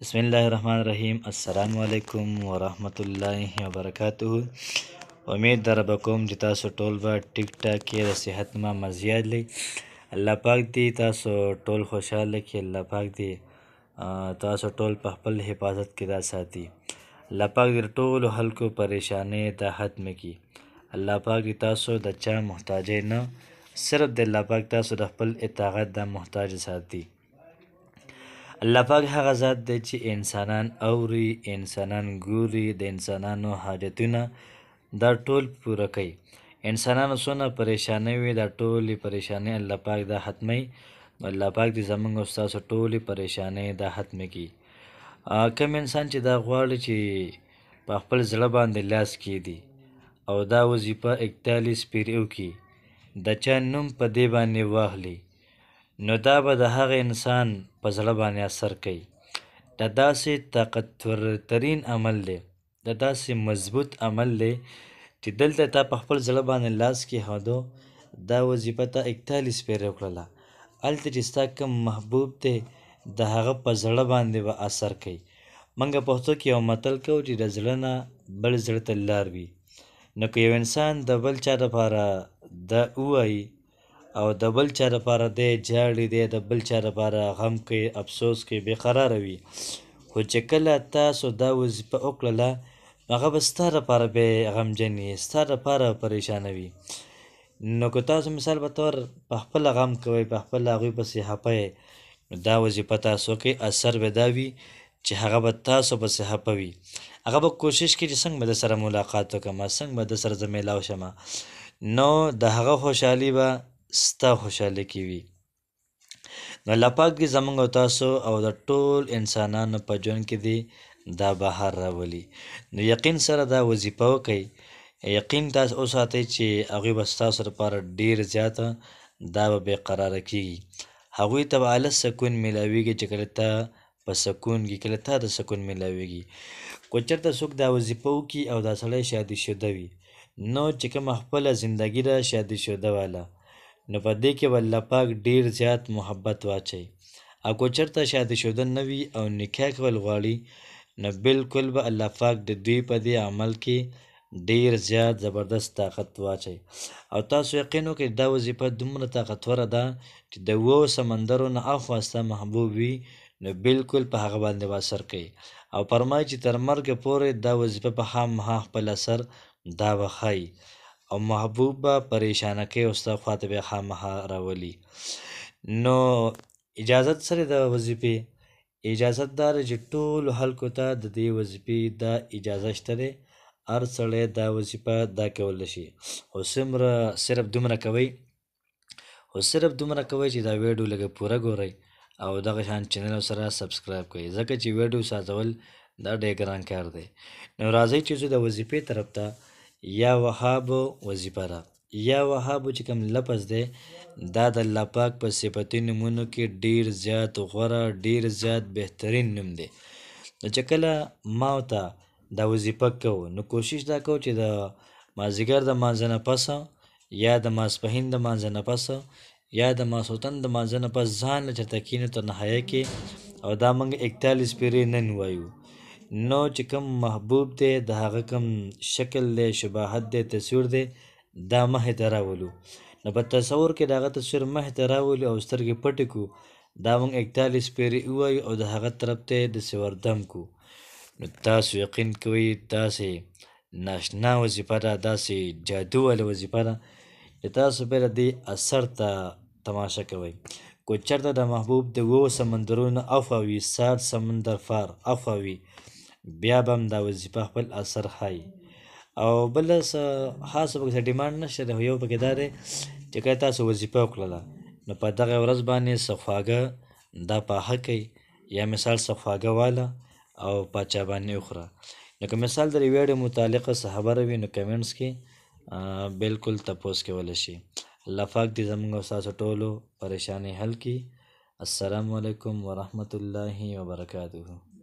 बिस्मिल्लाहिर्रहमानिर्रहीम। अस्सलामु अलैकुम वरहमतुल्लाहि वबरकातुहु। उम्मीद در به کوم چې تاسو ټول به ټیک ټاک کې د صحت ما مزیات لې. الله پاک دې تاسو ټول خوشحاله کړي. الله پاک دې تاسو ټول په خپل حفاظت کې دا ساتي. الله پاک دې ټولو خلکو پریشانۍ دا ختم کړي. الله پاک دې تاسو د چا محتاجۍ نه، صرف د الله پاک تاسو د خپل اطاعت دا محتاج ساتي. الله پاک هغه ذات دی چې انسانان اوري، انسانان ګوري، د انسانانو حاجتونه دا ټول پوره کوي. انسانانو څونه پریشانۍ وي، دا ټولې پریشانۍ الله پاک دا ختموي. الله پاک دې زموږ او ستاسو ټولې پریشانۍ دا ختمې کړي. کوم انسان چې دا غواړي چې په خپل زړه باندې لاس کیږدي او دا وظیفه 41 پیرې وکړي، د چا نوم په دې باندې واخلي، نو دا به د هغه انسان په زړه باندې اثر کوي. دا داسې طاقتورترین عمل دی، دا داسې مضبوط عمل دی چې دلته تا په خپل زړه باندې لاس کېښودو، دا وظیفه تا 41 پیرې وکړله، هلته چې ستا کوم محبوب دی د هغه په زړه باندې به اثر کوي. موږ پښتو کې یو متل کوو چې د زړه نه بل زړه ته لار وي. نو که یو انسان د بل چا دپاره دا ووایي او د بل چا دپاره دی جاړي، دی د بل چا دپاره غم کوي، افسوس کوي، بېقراره وي، خو چې کله تاسو دا وظیفه وکړله هغه به ستا دپاره بیا غمجن وي، ستا دپاره پریشانه وي. نو که تاسو مثال په طور په خپله غم کوئ، په خپله هغوی پسې خفه یې، نو دا وظیفه تاسو وکړئ، اثر به دا وي چې هغه به تاسو پسې خفه وي. هغه به کوشش کوي چې څنګه به د سره ملاقات وکړم، څنګه به د سره زه میلاو شم، نو د هغه خوشحالي به ستا خوشحالي کې وي. نو الله پاک دې زموږ او تاسو او د ټول انسانانو په ژوند کې دې دا بهار راولي. نو یقین سره دا وظیفه وکئ، یقین تاسو وساتئ چې هغوی به ستاسو لپاره ډېر زیاته دا به بېقراره کېږي. هغوی ته به اعلی سکون میلاویږي چې کله ته په سکون کې، کله تا ته سکون میلاویږي. که چېرته څوک دا وظیفه وکړي او دا سړی شادي شده وي، نو چې کومه خپله زندګي ده شادي شده والا، نو په دې کې به الله پاک ډېر زیات محبت واچوي. او که چېرته شادي شده نه وي او نکاح کول غواړي، نو بالکل به الله پاک د دوی په دې عمل کې ډېر زیات زبردست طاقت واچوي. او تاسو یقین وکړئ دا وظیفه دومره طاقتوره ده چې د 7 سمندرو نه اخوا ستا محبوب وي، نو بالکل په هغه باندې به اثر کوي. او فرمایي چې تر مرګه پورې دا وظیفه به خامخا خپل اثر دا به ښایي او محبوب به پریشانه کوي او ستا خواته بیا خامخا راولي. نو اجازت سره د وظیفې اجازت دا ده چې ټولو خلکو ته د دې وظیفې دا اجازه شته دی، هر سړی دا وظیفه دا کولی شي. خو صرف دومره کوئ، چې دا ویډیو لږه پوره ګورئ او دغه شان چینل سره سبسکرایب کړئ، ځکه چې ویډیو سازول دا ډېر ګران کار دی. نو راځئ چې زه د وظیفې طرف ته یا وهابو وظیفه ده، یا وهابو چې کوم لفظ دی دا د الله پاک په صفتي نومونو کې ډېر زیات غوره، ډېر زیات بهترین نوم دی. نو چې کله ما ته دا وظیفه کوو، نو کوشش دا کوو چې د مازدیګر د لمانځه نه پسه یا د ماسپښین د لمانځه نه پسه یا د ماسخوتن د لمانځه نه پس ځان له چېرته کښېنو تنهایۍ کې او دا موږ 41 پیرې نن وایو. نو چې کوم محبوب دی د هغه کوم شکل دی، شباهت دی، تصویر دی، دا مخې ته راولو. نو په تصور کې د هغه تصویر مخې ته راولو او سترګې پټې کړو، دا موږ 41 پیرې ووایو او د هغه طرف ته یې داسې وردم کړو. نو تاسو یقین کوئ داسې ناشنا وظیفه ده، داسې جادو واله وظیفه ده چې تاسو بیا د دې اثر ته تماشه کوئ. که چېرته د محبوب د 7 سمندرونو عفوه وي، 7 سمندر فار عفوه وي، بیا به هم دا وظیفه خپل اثر ښایي. او بله څه خاصه پکې ډیمانډ نشته دی، خو یو پکې دا دی چې کله تاسو وظیفه وکړله، نو په دغه ورځ باندې څه خواږه دا پاخه کوئ، یا مثال څه خواږه واله او پاچا باندې وخوره. نو که مثال د ویډیو متعلقه څه خبره وي، نو کمنټس کې بالکل تپوس کولی شي. الله پاک دې زموږ او ستاسو ټولو پریشانۍ حل کړي. السلام علیکم ورحمت الله وبرکاتہ.